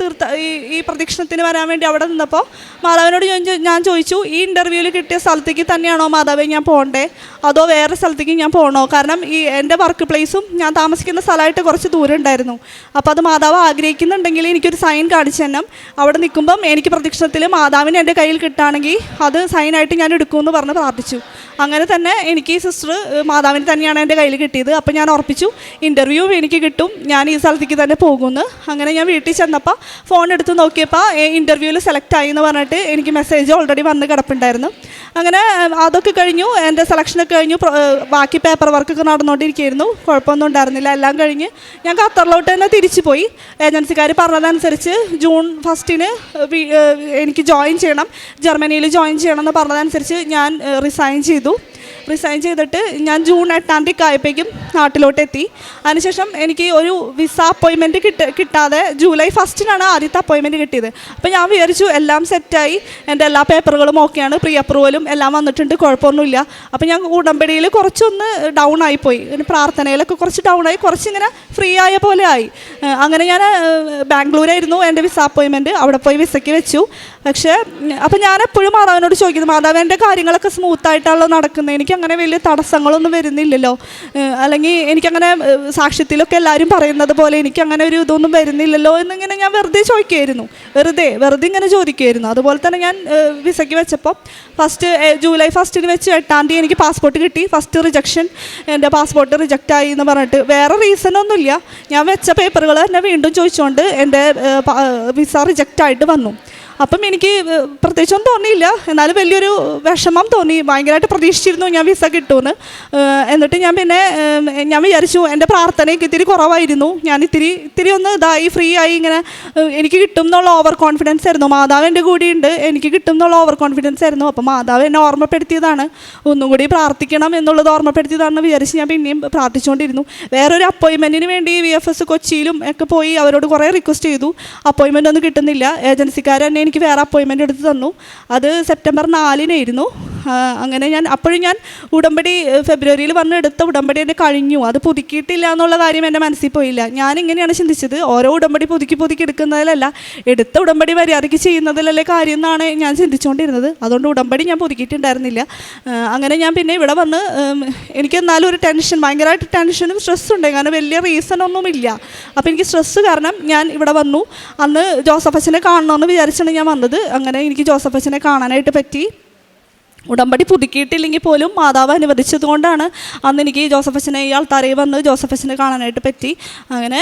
ഈ പ്രദക്ഷിണത്തിന് വരാൻ വേണ്ടി അവിടെ നിന്നപ്പോൾ മാതാവിനോട് ഞാൻ ചോദിച്ചു, ഈ ഇൻ്റർവ്യൂവിൽ കിട്ടിയ സ്ഥലത്തേക്ക് തന്നെയാണോ മാതാവേ ഞാൻ പോകണ്ടേ, അതോ വേറെ സ്ഥലത്തേക്ക് ഞാൻ പോകണോ? കാരണം ഈ എൻ്റെ വർക്ക് പ്ലേസും ഞാൻ താമസിക്കുന്ന സ്ഥലമായിട്ട് കുറച്ച് ദൂരം ഉണ്ടായിരുന്നു. അപ്പോൾ അത് മാതാവ് ആഗ്രഹിക്കുന്നുണ്ടെങ്കിൽ എനിക്കൊരു സൈൻ കാണിച്ചു തന്നെ. അവിടെ നിൽക്കുമ്പം എനിക്ക് പ്രദക്ഷിണത്തിൽ മാതാവിനെ എൻ്റെ കയ്യിൽ കിട്ടുകയാണെങ്കിൽ അത് സൈനായിട്ട് ഞാൻ എടുക്കുമെന്ന് പറഞ്ഞ് പ്രാർത്ഥിച്ചു. അങ്ങനെ തന്നെ എനിക്ക് ഈ സിസ്റ്റർ മാതാവിന് തന്നെയാണ് എൻ്റെ കയ്യിൽ കിട്ടിയത്. അപ്പോൾ ഞാൻ ഉറപ്പിച്ചു ഇൻ്റർവ്യൂ എനിക്ക് കിട്ടും, ഞാൻ ഈ സ്ഥലത്തേക്ക് തന്നെ പോകുമെന്ന്. അങ്ങനെ ഞാൻ വീട്ടിൽ ചെന്നപ്പോൾ ഫോൺ എടുത്ത് നോക്കിയപ്പോൾ ഇൻ്റർവ്യൂവിൽ സെലക്ട് ആയി എന്ന് പറഞ്ഞിട്ട് എനിക്ക് മെസ്സേജ് ഓൾറെഡി വന്ന് കിടപ്പുണ്ടായിരുന്നു. അങ്ങനെ അതൊക്കെ കഴിഞ്ഞു, എൻ്റെ സെലക്ഷനൊക്കെ കഴിഞ്ഞു. ബാക്കി പേപ്പർ വർക്കൊക്കെ നടന്നുകൊണ്ടിരിക്കുകയായിരുന്നു. കുഴപ്പമൊന്നും ഉണ്ടായിരുന്നില്ല. എല്ലാം കഴിഞ്ഞ് ഞാൻ ഖത്തറിലോട്ട് തന്നെ തിരിച്ചു പോയി. ഏജൻസിക്കാർ പറഞ്ഞതനുസരിച്ച് June 1 എനിക്ക് ജോയിൻ ചെയ്യണം, ജർമ്മനിയിൽ ജോയിൻ ചെയ്യണം എന്ന് പറഞ്ഞതനുസരിച്ച് ഞാൻ റിസൈൻ ചെയ്തിട്ട് ഞാൻ June 8 ആയപ്പോഴേക്കും നാട്ടിലോട്ട് എത്തി. അതിനുശേഷം എനിക്ക് ഒരു വിസ അപ്പോയിൻമെൻറ്റ് കിട്ടാതെ July 1 ആദ്യത്തെ അപ്പോയിൻമെൻറ്റ് കിട്ടിയത്. അപ്പോൾ ഞാൻ വിചാരിച്ചു എല്ലാം സെറ്റായി, എൻ്റെ എല്ലാ പേപ്പറുകളും ഓക്കെയാണ്, പ്രീ അപ്രൂവലും എല്ലാം വന്നിട്ടുണ്ട്, കുഴപ്പമൊന്നുമില്ല. അപ്പോൾ ഞാൻ ഉടമ്പടിയിൽ കുറച്ചൊന്ന് ഡൗൺ ആയിപ്പോയി, പ്രാർത്ഥനയിലൊക്കെ കുറച്ച് ഡൗൺ ആയി, കുറച്ചിങ്ങനെ ഫ്രീ ആയ പോലെ ആയി. അങ്ങനെ ഞാൻ ബാംഗ്ലൂരായിരുന്നു എൻ്റെ വിസ അപ്പോയിൻമെൻറ്റ്, അവിടെ പോയി വിസയ്ക്ക് വെച്ചു. പക്ഷേ അപ്പോൾ ഞാൻ എപ്പോഴും മാതാവിനോട് ചോദിക്കുന്നു, മാതാവ് എൻ്റെ കാര്യങ്ങളൊക്കെ സ്മൂത്തായിട്ടാണല്ലോ നടക്കുന്നത്, എനിക്കങ്ങനെ വലിയ തടസ്സങ്ങളൊന്നും വരുന്നില്ലല്ലോ, അല്ലെങ്കിൽ എനിക്കങ്ങനെ സാക്ഷ്യത്തിലൊക്കെ എല്ലാവരും പറയുന്നത് പോലെ എനിക്കങ്ങനെ ഒരു ഇതൊന്നും വരുന്നില്ലല്ലോ എന്നിങ്ങനെ ഞാൻ വെറുതെ ചോദിക്കുമായിരുന്നു, വെറുതെ ഇങ്ങനെ ചോദിക്കുമായിരുന്നു. അതുപോലെ തന്നെ ഞാൻ വിസയ്ക്ക് വെച്ചപ്പോൾ July 1 വെച്ച് 8 എനിക്ക് പാസ്പോർട്ട് കിട്ടി. ഫസ്റ്റ് റിജക്ഷൻ, എൻ്റെ പാസ്പോർട്ട് റിജക്റ്റായി എന്ന് പറഞ്ഞിട്ട്, വേറെ റീസണൊന്നുമില്ല, ഞാൻ വെച്ച പേപ്പറുകൾ തന്നെ വീണ്ടും ചോദിച്ചുകൊണ്ട് എൻ്റെ വിസ റിജക്റ്റായിട്ട് വന്നു. അപ്പം എനിക്ക് പ്രത്യേകിച്ചൊന്നും തോന്നിയില്ല, എന്നാലും വലിയൊരു വിഷമം തോന്നി. ഭയങ്കരമായിട്ട് പ്രതീക്ഷിച്ചിരുന്നു ഞാൻ വിസ കിട്ടുമെന്ന്. എന്നിട്ട് ഞാൻ വിചാരിച്ചു എൻ്റെ പ്രാർത്ഥനയ്ക്ക് ഇത്തിരി കുറവായിരുന്നു, ഞാൻ ഇത്തിരി ഒന്ന് ഇതായി ഫ്രീ ആയി, ഇങ്ങനെ എനിക്ക് കിട്ടും എന്നുള്ള ഓവർ കോൺഫിഡൻസ് ആയിരുന്നു. മാതാവ് എൻ്റെ കൂടെയുണ്ട്, എനിക്ക് കിട്ടും എന്നുള്ള ഓവർ കോൺഫിഡൻസ് ആയിരുന്നു. അപ്പോൾ മാതാവ് എന്നെ ഓർമ്മപ്പെടുത്തിയതാണ്, ഒന്നും കൂടി പ്രാർത്ഥിക്കണം എന്നുള്ളത് ഓർമ്മപ്പെടുത്തിയതാണെന്ന് വിചാരിച്ച് ഞാൻ പിന്നെയും പ്രാർത്ഥിച്ചുകൊണ്ടിരുന്നു. വേറൊരു അപ്പോയിൻമെൻറ്റിന് വേണ്ടി VFS കൊച്ചിയിലും ഒക്കെ പോയി അവരോട് കുറേ റിക്വസ്റ്റ് ചെയ്തു, അപ്പോയിൻമെൻ്റ് ഒന്നും കിട്ടുന്നില്ല. ഏജൻസിക്കാർ തന്നെ എനിക്ക് വേറെ അപ്പോയിൻമെൻ്റ് എടുത്ത് തന്നു. അത് September 4 അങ്ങനെ അപ്പോഴും ഞാൻ ഉടമ്പടി ഫെബ്രുവരിയിൽ വന്ന് എടുത്ത ഉടമ്പടി എൻ്റെ കഴിഞ്ഞു, അത് പുതുക്കിയിട്ടില്ല എന്നുള്ള കാര്യം എൻ്റെ മനസ്സിൽ പോയില്ല. ഞാൻ ഇങ്ങനെയാണ് ചിന്തിച്ചത്, ഓരോ ഉടമ്പടി പുതുക്കി എടുക്കുന്നതിലല്ല, എടുത്ത ഉടമ്പടി മര്യാദയ്ക്ക് ചെയ്യുന്നതിലല്ലേ കാര്യം എന്നാണ് ഞാൻ ചിന്തിച്ചുകൊണ്ടിരുന്നത്. അതുകൊണ്ട് ഉടമ്പടി ഞാൻ പുതുക്കിയിട്ടുണ്ടായിരുന്നില്ല. അങ്ങനെ ഞാൻ പിന്നെ ഇവിടെ വന്ന് എനിക്ക് എന്നാലും ഒരു ഭയങ്കരമായിട്ട് ടെൻഷനും സ്ട്രെസ്സുണ്ട്, കാരണം വലിയ റീസണൊന്നുമില്ല. അപ്പോൾ എനിക്ക് സ്ട്രെസ്സ് കാരണം ഞാൻ ഇവിടെ വന്നു. അന്ന് ജോസഫ് അച്ഛനെ കാണണമെന്ന് വിചാരിച്ചാണ് ഞാൻ വന്നത്. അങ്ങനെ എനിക്ക് ജോസഫ് അച്ഛനെ കാണാനായിട്ട് പറ്റി. ഉടമ്പടി പുതുക്കിയിട്ടില്ലെങ്കിൽ പോലും മാതാവ് അനുവദിച്ചതുകൊണ്ടാണ് അന്ന് എനിക്ക് ജോസഫച്ചനെ ഈ ആൾത്താരയിൽ വന്ന് ജോസഫച്ചനെ കാണാനായിട്ട് പറ്റി. അങ്ങനെ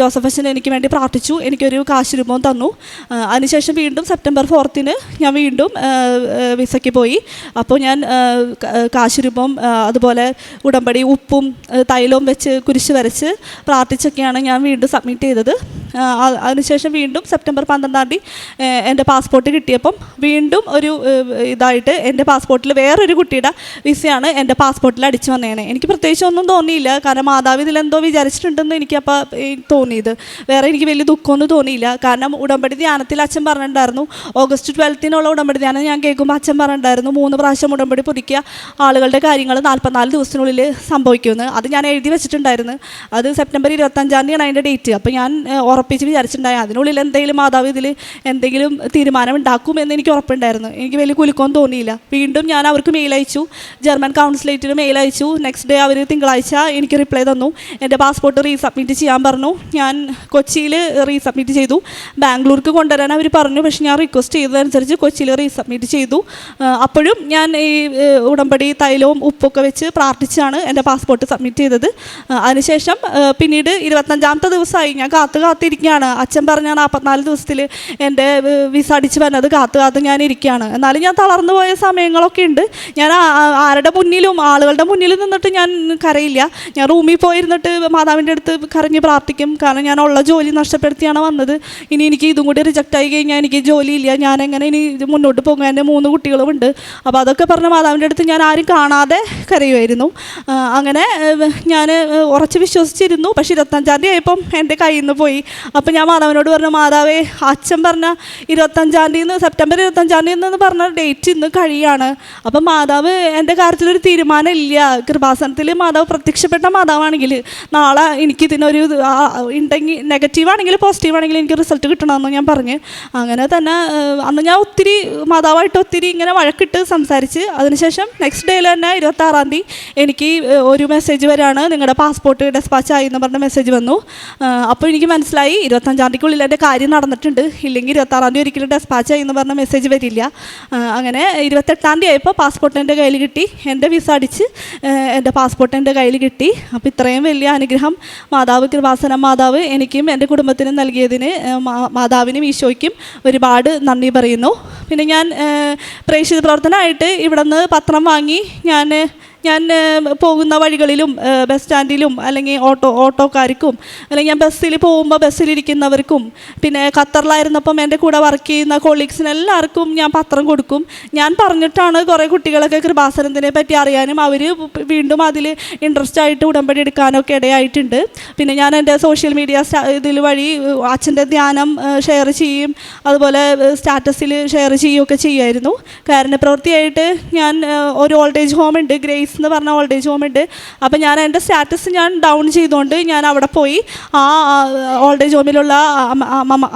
ജോസഫച്ചൻ എനിക്ക് വേണ്ടി പ്രാർത്ഥിച്ചു, എനിക്കൊരു കാശ് രൂപവും തന്നു. അതിനുശേഷം വീണ്ടും സെപ്റ്റംബർ 4 ഞാൻ വീണ്ടും വിസയ്ക്ക് പോയി. അപ്പോൾ ഞാൻ കാശ് രൂപം അതുപോലെ ഉടമ്പടി ഉപ്പും തൈലവും വെച്ച് കുരിശ് വരച്ച് പ്രാർത്ഥിച്ചൊക്കെയാണ് ഞാൻ വീണ്ടും സബ്മിറ്റ് ചെയ്തത്. അതിനുശേഷം വീണ്ടും സെപ്റ്റംബർ 12 എൻ്റെ പാസ്പോർട്ട് കിട്ടിയപ്പം വീണ്ടും ഒരു ഇതായിട്ട് എൻ്റെ പാസ്പോർട്ടിൽ വേറൊരു കുട്ടിയുടെ വിസയാണ് എൻ്റെ പാസ്പോർട്ടിൽ അടിച്ചു വന്നേനെ. എനിക്ക് പ്രത്യേകിച്ച് ഒന്നും തോന്നിയില്ല, കാരണം മാതാവ് ഇതിലെന്തോ വിചാരിച്ചിട്ടുണ്ടെന്ന് എനിക്കപ്പോൾ തോന്നിയത്. വേറെ എനിക്ക് വലിയ ദുഃഖമൊന്നും തോന്നിയില്ല. കാരണം ഉടമ്പടി ധ്യാനത്തിൽ അച്ഛൻ പറഞ്ഞിട്ടുണ്ടായിരുന്നു, ഓഗസ്റ്റ് 12 ഉടമ്പടി ധ്യാനം ഞാൻ കേൾക്കുമ്പോൾ അച്ഛൻ പറഞ്ഞിട്ടുണ്ടായിരുന്നു 3 പ്രാവശ്യം ഉടമ്പടി പുതുക്കിയ ആളുകളുടെ കാര്യങ്ങൾ 44 ദിവസത്തിനുള്ളിൽ സംഭവിക്കുമെന്ന്. അത് ഞാൻ എഴുതി വെച്ചിട്ടുണ്ടായിരുന്നു. അത് സെപ്റ്റംബർ 25 അതിൻ്റെ ഡേറ്റ്. അപ്പോൾ ഞാൻ ഉറപ്പിച്ച് വിചാരിച്ചിട്ടുണ്ടായി അതിനുള്ളിൽ എന്തെങ്കിലും മാതാവ് ഇതിൽ എന്തെങ്കിലും തീരുമാനം ഉണ്ടാക്കുമെന്ന് എനിക്ക് ഉറപ്പുണ്ടായിരുന്നു. എനിക്ക് വലിയ കുലുക്കമൊന്നും തോന്നിയില്ല. വീണ്ടും ഞാൻ അവർക്ക് മെയിൽ അയച്ചു, ജർമ്മൻ കൗൺസിലേറ്റിന് മെയിൽ അയച്ചു. നെക്സ്റ്റ് ഡേ അവർ തിങ്കളാഴ്ച എനിക്ക് റിപ്ലൈ തന്നു, എൻ്റെ പാസ്പോർട്ട് റീസബ്മിറ്റ് ചെയ്യാൻ പറഞ്ഞു. ഞാൻ കൊച്ചിയിൽ റീസബ്മിറ്റ് ചെയ്തു. ബാംഗ്ലൂർക്ക് കൊണ്ടുവരാൻ അവർ പറഞ്ഞു, പക്ഷേ ഞാൻ റിക്വസ്റ്റ് ചെയ്തതനുസരിച്ച് കൊച്ചിയിൽ റീസബ്മിറ്റ് ചെയ്തു. അപ്പോഴും ഞാൻ ഈ ഉടമ്പടി തൈലവും ഉപ്പൊക്കെ വെച്ച് പ്രാർത്ഥിച്ചാണ് എൻ്റെ പാസ്പോർട്ട് സബ്മിറ്റ് ചെയ്തത്. അതിനുശേഷം പിന്നീട് 25-ാമത്തെ ദിവസമായി ഞാൻ കാത്തിരിക്കുകയാണ്. അച്ഛൻ പറഞ്ഞ 44 ദിവസത്തിൽ എൻ്റെ വിസ അടിച്ച് വരുന്നത് കാത്ത് ഞാൻ ഇരിക്കുകയാണ്. എന്നാലും ഞാൻ തളർന്നു പോയ സമയങ്ങളൊക്കെ ഉണ്ട്. ഞാൻ ആരുടെ മുന്നിലും ആളുകളുടെ മുന്നിൽ നിന്നിട്ട് ഞാൻ കരയില്ല. ഞാൻ റൂമിൽ പോയിരുന്നിട്ട് മാതാവിൻ്റെ അടുത്ത് കരഞ്ഞ് പ്രാർത്ഥിക്കും. കാരണം ഞാൻ ഉള്ള ജോലി നഷ്ടപ്പെടുത്തിയാണ് വന്നത്. ഇനി എനിക്ക് ഇതും കൂടി റിജക്റ്റ് ആയി കഴിഞ്ഞാൽ എനിക്ക് ജോലിയില്ല, ഞാൻ എങ്ങനെ ഇനി മുന്നോട്ട് പോകും, എൻ്റെ 3 കുട്ടികളുമുണ്ട്. അപ്പോൾ അതൊക്കെ പറഞ്ഞ മാതാവിൻ്റെ അടുത്ത് ഞാൻ ആരും കാണാതെ കരയുമായിരുന്നു. അങ്ങനെ ഞാൻ ഉറച്ച് വിശ്വസിച്ചിരുന്നു. പക്ഷേ 25-ാം തീയതി ആയപ്പം എൻ്റെ കയ്യിൽ നിന്ന് പോയി. അപ്പോൾ ഞാൻ മാതാവിനോട് പറഞ്ഞു, മാതാവേ അച്ഛൻ പറഞ്ഞ 25-ാം തീയതി സെപ്റ്റംബർ 25-ാം തീയതി എന്ന് പറഞ്ഞ ഡേറ്റ് ഇന്ന് കഴിയാണ്. അപ്പം മാതാവ് എൻ്റെ കാര്യത്തിലൊരു തീരുമാനം ഇല്ല. കൃപാസനത്തിൽ മാതാവ് പ്രത്യക്ഷപ്പെട്ട മാതാവാണെങ്കിൽ നാളെ എനിക്കിതിനൊരു ഉണ്ടെങ്കിൽ നെഗറ്റീവാണെങ്കിൽ പോസിറ്റീവാണെങ്കിൽ എനിക്ക് റിസൾട്ട് കിട്ടണമെന്ന് ഞാൻ പറഞ്ഞ്. അങ്ങനെ തന്നെ അന്ന് ഞാൻ മാതാവായിട്ട് ഒത്തിരി ഇങ്ങനെ വഴക്കിട്ട് സംസാരിച്ച്. അതിനുശേഷം നെക്സ്റ്റ് ഡേയിൽ തന്നെ 26-ാം തീയതി എനിക്ക് ഒരു മെസ്സേജ് വരികയാണ്, നിങ്ങളുടെ പാസ്പോർട്ട് ഡെസ്പാച്ച് ആയി എന്ന് പറഞ്ഞ മെസ്സേജ് വന്നു. അപ്പോൾ എനിക്ക് മനസ്സിലായി 25-ാം തീയതിക്കുള്ളിൽ എൻ്റെ കാര്യം നടന്നിട്ടുണ്ട്, ഇല്ലെങ്കിൽ 26-ാം തീയതി ഒരിക്കലും ഡെസ്പാച്ച് ആയി എന്ന് പറഞ്ഞ മെസ്സേജ് വരില്ല. അങ്ങനെ 28-ാം തീയതി ആയപ്പോൾ പാസ്പോർട്ട് എൻ്റെ കയ്യിൽ കിട്ടി. എൻ്റെ വിസ അടിച്ച് എൻ്റെ പാസ്പോർട്ട് എൻ്റെ കയ്യിൽ കിട്ടി. അപ്പോൾ ഇത്രയും വലിയ അനുഗ്രഹം മാതാവ് കൃപാസന മാതാവ് എനിക്കും എൻ്റെ കുടുംബത്തിനും നൽകിയതിന് മാതാവിനും ഈശോയ്ക്കും ഒരുപാട് നന്ദി പറയുന്നു. പിന്നെ ഞാൻ പ്രേക്ഷിത പ്രവർത്തനമായിട്ട് ഇവിടെ നിന്ന് പത്രം വാങ്ങി ഞാൻ പോകുന്ന വഴികളിലും ബസ് സ്റ്റാൻഡിലും അല്ലെങ്കിൽ ഓട്ടോക്കാർക്കും അല്ലെങ്കിൽ ഞാൻ ബസ്സിൽ പോകുമ്പോൾ ബസ്സിലിരിക്കുന്നവർക്കും പിന്നെ ഖത്തറിലായിരുന്നപ്പം എൻ്റെ കൂടെ വർക്ക് ചെയ്യുന്ന കൊളീഗ്സിന് എല്ലാവർക്കും ഞാൻ പത്രം കൊടുക്കും. ഞാൻ പറഞ്ഞിട്ടാണ് കുറേ കുട്ടികളൊക്കെ കൃപാസനത്തിനെ പറ്റി അറിയാനും അവർ വീണ്ടും അതിൽ ഇൻട്രസ്റ്റ് ആയിട്ട് ഉടമ്പടി എടുക്കാനൊക്കെ ഇടയായിട്ടുണ്ട്. പിന്നെ ഞാൻ എൻ്റെ സോഷ്യൽ മീഡിയ ഇതിൽ വഴി അച്ഛൻ്റെ ധ്യാനം ഷെയർ ചെയ്യും, അതുപോലെ സ്റ്റാറ്റസിൽ ഷെയർ ചെയ്യുകയൊക്കെ ചെയ്യുമായിരുന്നു. കാരുണ്യപ്രവൃത്തിയായിട്ട് ഞാൻ ഒരു ഓൾഡേജ് ഹോം ഉണ്ട്, ഗ്രേസ് എന്ന് പറഞ്ഞ ഓൾഡേജ് ഹോം ഉണ്ട്. അപ്പോൾ ഞാൻ എൻ്റെ സ്റ്റാറ്റസ് ഞാൻ ഡൗൺ ചെയ്തുകൊണ്ട് ഞാൻ അവിടെ പോയി ആ ഓൾഡേജ് ഹോമിലുള്ള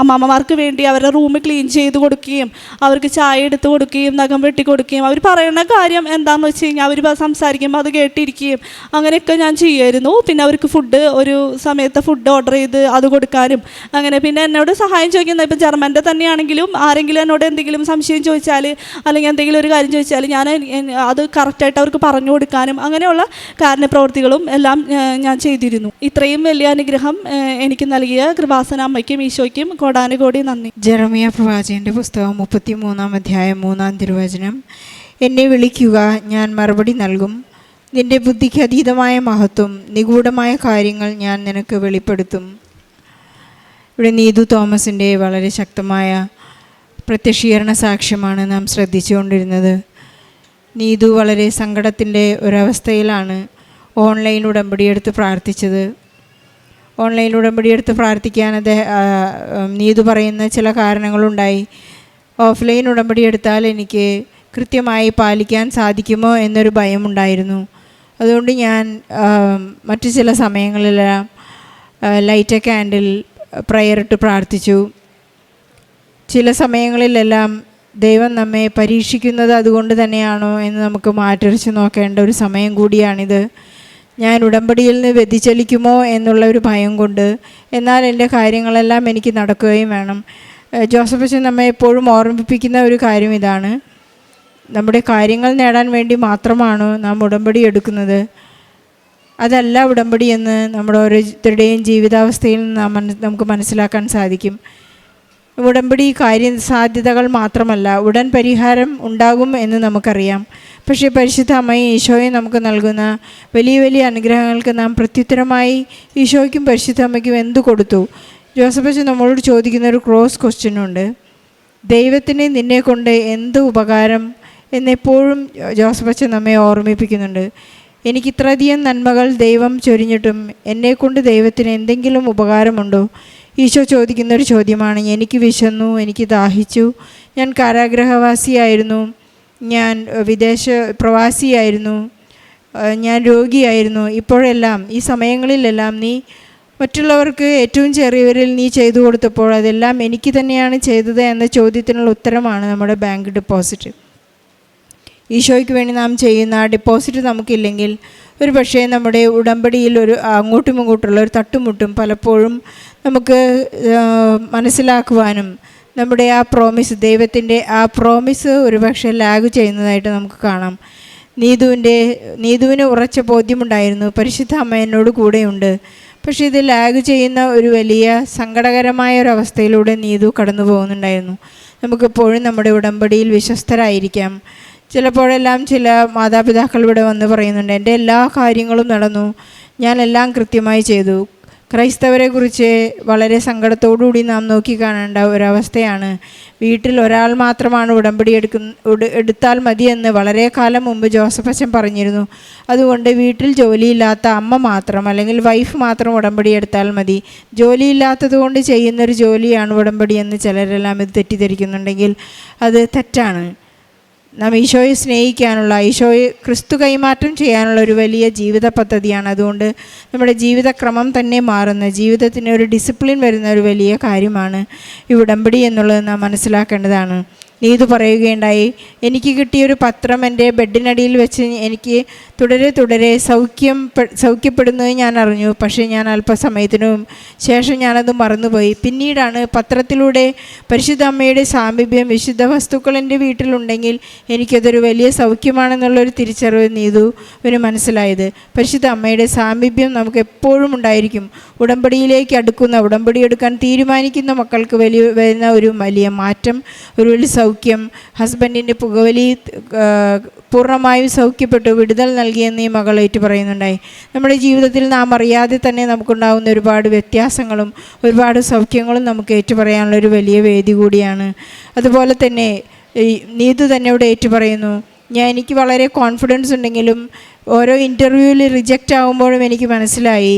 അമ്മമാർക്ക് വേണ്ടി അവരുടെ റൂം ക്ലീൻ ചെയ്ത് കൊടുക്കുകയും അവർക്ക് ചായ എടുത്ത് കൊടുക്കുകയും നഖം വെട്ടി കൊടുക്കുകയും അവർ പറയുന്ന കാര്യം എന്താണെന്ന് വെച്ച് കഴിഞ്ഞാൽ അവർ സംസാരിക്കുമ്പോൾ അത് കേട്ടിരിക്കുകയും അങ്ങനെയൊക്കെ ഞാൻ ചെയ്യുമായിരുന്നു. പിന്നെ അവർക്ക് ഒരു സമയത്ത് ഫുഡ് ഓർഡർ ചെയ്ത് അത് കൊടുക്കാനും അങ്ങനെ. പിന്നെ എന്നോട് സഹായം ചോദിക്കുന്നത് ഇപ്പോൾ ജർമ്മൻ്റെ തന്നെയാണെങ്കിലും ആരെങ്കിലും എന്നോട് എന്തെങ്കിലും സംശയം ചോദിച്ചാൽ അല്ലെങ്കിൽ എന്തെങ്കിലും ഒരു കാര്യം ചോദിച്ചാൽ ഞാൻ അത് കറക്റ്റായിട്ട് അവർക്ക് പറഞ്ഞു കൊടുക്കാനും അങ്ങനെയുള്ള കാരുണ്യപ്രവൃത്തികളും എല്ലാം ഞാൻ ചെയ്തിരുന്നു. ഇത്രയും വലിയ അനുഗ്രഹം എനിക്ക് നൽകിയ കൃപാസന അമ്മയ്ക്കും ഈശോയ്ക്കും കോടാനുകോടി നന്ദി. ജെറമിയ പ്രവാചകന്റെ പുസ്തകം 33-ാം അധ്യായം 3-ാം തിരുവചനം. എന്നെ വിളിക്കുക, ഞാൻ മറുപടി നൽകും. നിന്റെ ബുദ്ധിക്ക് അതീതമായ മഹത്വം, നിഗൂഢമായ കാര്യങ്ങൾ ഞാൻ നിനക്ക് വെളിപ്പെടുത്തും. ഇവിടെ നീതു തോമസിൻ്റെ വളരെ ശക്തമായ പ്രത്യക്ഷീകരണ സാക്ഷ്യമാണ് നാം ശ്രദ്ധിച്ചുകൊണ്ടിരുന്നത്. നീതു വളരെ സങ്കടത്തിൻ്റെ ഒരവസ്ഥയിലാണ് ഓൺലൈൻ ഉടമ്പടിയെടുത്ത് പ്രാർത്ഥിച്ചത്. ഓൺലൈൻ ഉടമ്പടിയെടുത്ത് പ്രാർത്ഥിക്കാൻ നീതു പറയുന്ന ചില കാരണങ്ങളുണ്ടായി. ഓഫ്ലൈൻ ഉടമ്പടിയെടുത്താൽ എനിക്ക് കൃത്യമായി പാലിക്കാൻ സാധിക്കുമോ എന്നൊരു ഭയമുണ്ടായിരുന്നു. അതുകൊണ്ട് ഞാൻ മറ്റു ചില സമയങ്ങളിലെല്ലാം ലൈറ്റ് എ കാൻഡിൽ പ്രയറിട്ട് പ്രാർത്ഥിച്ചു. ചില സമയങ്ങളിലെല്ലാം ദൈവം നമ്മെ പരീക്ഷിക്കുന്നത് അതുകൊണ്ട് തന്നെയാണോ എന്ന് നമുക്ക് മാറ്ററിച്ച് നോക്കേണ്ട ഒരു സമയം കൂടിയാണിത്. ഞാൻ ഉടമ്പടിയിൽ നിന്ന് വ്യതിചലിക്കുമോ എന്നുള്ള ഒരു ഭയം കൊണ്ട്, എന്നാൽ എൻ്റെ കാര്യങ്ങളെല്ലാം എനിക്ക് നടക്കുകയും വേണം. ജോസഫ് അച്ഛൻ നമ്മെ എപ്പോഴും ഓർമ്മിപ്പിക്കുന്ന ഒരു കാര്യം ഇതാണ്: നമ്മുടെ കാര്യങ്ങൾ നേടാൻ വേണ്ടി മാത്രമാണോ നാം ഉടമ്പടി എടുക്കുന്നത്? അതല്ല ഉടമ്പടി എന്ന് നമ്മുടെ ഓരോരുത്തരുടെയും ജീവിതാവസ്ഥയിൽ നിന്ന് നമുക്ക് മനസ്സിലാക്കാൻ സാധിക്കും. ഉടമ്പടി കാര്യസാധ്യതകൾ മാത്രമല്ല, ഉടൻ പരിഹാരം ഉണ്ടാകും എന്ന് നമുക്കറിയാം. പക്ഷേ പരിശുദ്ധ അമ്മയും ഈശോയും നമുക്ക് നൽകുന്ന വലിയ വലിയ അനുഗ്രഹങ്ങൾക്ക് നാം പ്രത്യുത്തരമായി ഈശോയ്ക്കും പരിശുദ്ധ അമ്മയ്ക്കും എന്തു കൊടുത്തു? ജോസഫ് അച്ഛൻ നമ്മളോട് ചോദിക്കുന്ന ഒരു ക്രോസ് ക്വസ്റ്റ്യനുണ്ട്. ദൈവത്തിന് നിന്നെ കൊണ്ട് എന്ത് ഉപകാരം എന്നെപ്പോഴും ജോസഫ് അച്ഛൻ നമ്മെ ഓർമ്മിപ്പിക്കുന്നുണ്ട്. എനിക്കിത്രയധികം നന്മകൾ ദൈവം ചൊരിഞ്ഞിട്ടും എന്നെക്കൊണ്ട് ദൈവത്തിന് എന്തെങ്കിലും ഉപകാരമുണ്ടോ? ഈശോ ചോദിക്കുന്നൊരു ചോദ്യമാണ്. എനിക്ക് വിശന്നു, എനിക്ക് ദാഹിച്ചു, ഞാൻ കാരാഗ്രഹവാസിയായിരുന്നു, ഞാൻ പ്രവാസിയായിരുന്നു, ഞാൻ രോഗിയായിരുന്നു. ഇപ്പോഴെല്ലാം ഈ സമയങ്ങളിലെല്ലാം നീ മറ്റുള്ളവർക്ക് ഏറ്റവും ചെറിയവരിൽ നീ ചെയ്തു കൊടുത്തപ്പോൾ അതെല്ലാം എനിക്ക് തന്നെയാണ് ചെയ്തത് എന്ന ചോദ്യത്തിനുള്ള ഉത്തരമാണ് നമ്മുടെ ബാങ്ക് ഡെപ്പോസിറ്റ്. ഈശോയ്ക്ക് വേണ്ടി നാം ചെയ്യുന്ന ഡെപ്പോസിറ്റ് നമുക്കില്ലെങ്കിൽ ഒരു പക്ഷേ നമ്മുടെ ഉടമ്പടിയിൽ ഒരു അങ്ങോട്ടും ഇങ്ങോട്ടുള്ള ഒരു തട്ടുമുട്ടും പലപ്പോഴും നമുക്ക് മനസ്സിലാക്കുവാനും നമ്മുടെ ആ പ്രോമിസ്, ദൈവത്തിൻ്റെ ആ പ്രോമിസ് ഒരു പക്ഷേ ലാഗ് ചെയ്യുന്നതായിട്ട് നമുക്ക് കാണാം. നീതുവിന് ഉറച്ച ബോധ്യമുണ്ടായിരുന്നു, പരിശുദ്ധ അമ്മ എന്നോട് കൂടെയുണ്ട്. പക്ഷേ ഇത് ലാഗ് ചെയ്യുന്ന ഒരു വലിയ സങ്കടകരമായ ഒരു അവസ്ഥയിലൂടെ നീതു കടന്നു പോകുന്നുണ്ടായിരുന്നു. നമുക്കെപ്പോഴും നമ്മുടെ ഉടമ്പടിയിൽ വിശ്വസ്തരായിരിക്കാം. ചിലപ്പോഴെല്ലാം ചില മാതാപിതാക്കൾ ഇവിടെ വന്ന് പറയുന്നുണ്ട്, എൻ്റെ എല്ലാ കാര്യങ്ങളും നടന്നു, ഞാനെല്ലാം കൃത്യമായി ചെയ്തു. ക്രൈസ്തവരെക്കുറിച്ച് വളരെ സങ്കടത്തോടുകൂടി നാം നോക്കിക്കാണേണ്ട ഒരവസ്ഥയാണ്. വീട്ടിൽ ഒരാൾ മാത്രമാണ് ഉടമ്പടി എടുത്താൽ മതിയെന്ന് വളരെ കാലം മുമ്പ് ജോസഫ് അച്ഛൻ പറഞ്ഞിരുന്നു. അതുകൊണ്ട് വീട്ടിൽ ജോലിയില്ലാത്ത അമ്മ മാത്രം അല്ലെങ്കിൽ വൈഫ് മാത്രം ഉടമ്പടി എടുത്താൽ മതി, ജോലിയില്ലാത്തത് കൊണ്ട് ചെയ്യുന്നൊരു ജോലിയാണ് ഉടമ്പടി എന്ന് ചിലരെല്ലാം ഇത് തെറ്റിദ്ധരിക്കുന്നുണ്ടെങ്കിൽ അത് തെറ്റാണ്. നാം ഈശോയെ സ്നേഹിക്കാനുള്ള, ഈശോയെ ക്രിസ്തു കൈമാറ്റം ചെയ്യാനുള്ള ഒരു വലിയ ജീവിത പദ്ധതിയാണ്. അതുകൊണ്ട് നമ്മുടെ ജീവിതക്രമം തന്നെ മാറുന്ന, ജീവിതത്തിന് ഒരു ഡിസിപ്ലിൻ വരുന്ന ഒരു വലിയ കാര്യമാണ് ഈ ഉടമ്പടി എന്നുള്ളത് നാം മനസ്സിലാക്കേണ്ടതാണ്. നീതു പറയുകയുണ്ടായി, എനിക്ക് കിട്ടിയൊരു പത്രം എൻ്റെ ബെഡിനടിയിൽ വെച്ച് എനിക്ക് തുടരെ സൗഖ്യപ്പെടുന്നത് ഞാൻ അറിഞ്ഞു. പക്ഷേ ഞാൻ അല്പസമയത്തിനു ശേഷം ഞാനത് മറന്നുപോയി. പിന്നീടാണ് പത്രത്തിലൂടെ പരിശുദ്ധ അമ്മയുടെ സാമീപ്യം, വിശുദ്ധ വസ്തുക്കൾ എൻ്റെ വീട്ടിലുണ്ടെങ്കിൽ എനിക്കതൊരു വലിയ സൗഖ്യമാണെന്നുള്ളൊരു തിരിച്ചറിവ് നീതുവിന് മനസ്സിലായത്. പരിശുദ്ധ അമ്മയുടെ സാമീപ്യം നമുക്ക് എപ്പോഴും ഉണ്ടായിരിക്കും. ഉടമ്പടിയിലേക്ക് അടുക്കുന്ന, ഉടമ്പടി എടുക്കാൻ തീരുമാനിക്കുന്ന മക്കൾക്ക് വരുന്ന ഒരു വലിയ മാറ്റം, ഒരു വലിയ സൗഖ്യം. ഹസ്ബൻഡിൻ്റെ പുകവലി പൂർണ്ണമായും സൗഖ്യപ്പെട്ടു, വിടുതൽ നൽകിയെന്ന് ഈ മകൾ ഏറ്റു പറയുന്നുണ്ടായി. നമ്മുടെ ജീവിതത്തിൽ നാം അറിയാതെ തന്നെ നമുക്കുണ്ടാകുന്ന ഒരുപാട് വ്യത്യാസങ്ങളും ഒരുപാട് സൗഖ്യങ്ങളും നമുക്ക് ഏറ്റുപറയാനുള്ളൊരു വലിയ വേദി കൂടിയാണ്. അതുപോലെ തന്നെ നീതു തന്നെ ഇവിടെ ഏറ്റുപറയുന്നു, എനിക്ക് വളരെ കോൺഫിഡൻസ് ഉണ്ടെങ്കിലും ഓരോ ഇൻ്റർവ്യൂവിൽ റിജക്റ്റ് ആകുമ്പോഴും എനിക്ക് മനസ്സിലായി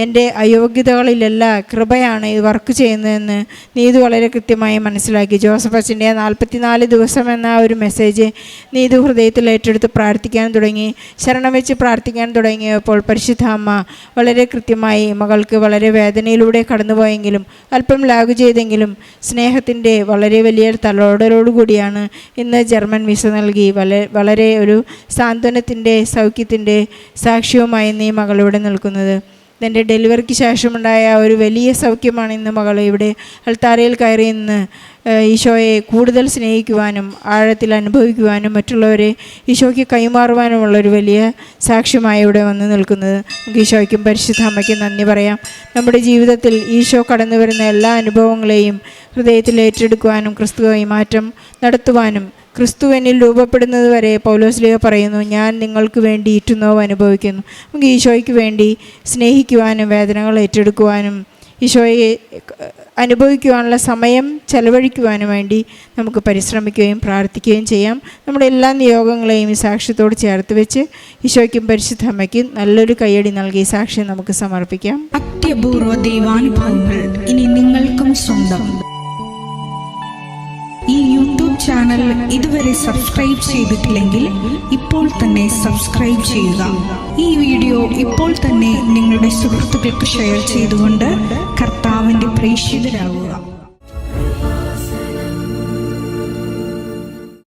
എൻ്റെ അയോഗ്യതകളിലല്ല കൃപയാണ് ഇത് വർക്ക് ചെയ്യുന്നതെന്ന് നീതു വളരെ കൃത്യമായി മനസ്സിലാക്കി. ജോസഫ് അച്ഛൻ്റെ 44 ദിവസം എന്ന ഒരു മെസ്സേജ് നീതു ഹൃദയത്തിൽ ഏറ്റെടുത്ത് പ്രാർത്ഥിക്കാൻ തുടങ്ങി, ശരണം വെച്ച് പ്രാർത്ഥിക്കാൻ തുടങ്ങിയപ്പോൾ പരിശുദ്ധ അമ്മ വളരെ കൃത്യമായി മകൾക്ക് വളരെ വേദനയിലൂടെ കടന്നുപോയെങ്കിലും അല്പം ലാഗ് ചെയ്തെങ്കിലും സ്നേഹത്തിൻ്റെ വളരെ വലിയ തലോടലോടുകൂടിയാണ് ഇന്ന് ജർമ്മൻ വിസ നൽകി വളരെ ഒരു സാന്ത്വനത്തിൻ്റെ സൗഖ്യത്തിൻ്റെ സാക്ഷ്യവുമായി ഇന്ന് ഈ മകളിവിടെ നിൽക്കുന്നത്. എൻ്റെ ഡെലിവറിക്ക് ശേഷമുണ്ടായ ഒരു വലിയ സൗഖ്യമാണ് ഇന്ന് മകൾ ഇവിടെ അൾത്താരയിൽ കയറി നിന്ന് ഈശോയെ കൂടുതൽ സ്നേഹിക്കുവാനും ആഴത്തിൽ അനുഭവിക്കുവാനും മറ്റുള്ളവരെ ഈശോയ്ക്ക് കൈമാറുവാനുമുള്ളൊരു വലിയ സാക്ഷ്യമായി ഇവിടെ വന്ന് നിൽക്കുന്നത്. നമുക്ക് ഈശോയ്ക്കും പരിശുദ്ധ അമ്മയ്ക്കും നന്ദി പറയാം. നമ്മുടെ ജീവിതത്തിൽ ഈശോ കടന്നു വരുന്ന എല്ലാ അനുഭവങ്ങളെയും ഹൃദയത്തിൽ ഏറ്റെടുക്കുവാനും ക്രിസ്തു കൈമാറ്റം നടത്തുവാനും ക്രിസ്തുവിനിൽ രൂപപ്പെടുന്നത് വരെ പൗലോസ്ലീഹ പറയുന്നു, ഞാൻ നിങ്ങൾക്ക് വേണ്ടി ഈറ്റുനോവ് അനുഭവിക്കുന്നു. നമുക്ക് ഈശോയ്ക്ക് വേണ്ടി സ്നേഹിക്കുവാനും വേദനകൾ ഏറ്റെടുക്കുവാനും ഈശോയെ അനുഭവിക്കുവാനുള്ള സമയം ചെലവഴിക്കുവാനും വേണ്ടി നമുക്ക് പരിശ്രമിക്കുകയും പ്രാർത്ഥിക്കുകയും ചെയ്യാം. നമ്മുടെ എല്ലാ നിയോഗങ്ങളെയും ഈ സാക്ഷ്യത്തോട് ചേർത്ത് വെച്ച് ഈശോയ്ക്കും പരിശുദ്ധ അമ്മയ്ക്കും നല്ലൊരു കയ്യടി നൽകി സാക്ഷ്യം നമുക്ക് സമർപ്പിക്കാം. അത്യപൂർവ ദൈവാനുഭവങ്ങൾ ഇനി നിങ്ങൾക്കും സ്വന്തം. ഈ യൂട്യൂബ് ചാനൽ ഇതുവരെ സബ്സ്ക്രൈബ് ചെയ്തിട്ടില്ലെങ്കിൽ ഇപ്പോൾ തന്നെ സബ്സ്ക്രൈബ് ചെയ്യുക. ഈ വീഡിയോ ഇപ്പോൾ തന്നെ നിങ്ങളുടെ സുഹൃത്തുക്കൾക്ക് ഷെയർ ചെയ്തുകൊണ്ട് കർത്താവിൻ്റെ പ്രേക്ഷിതരാകുക.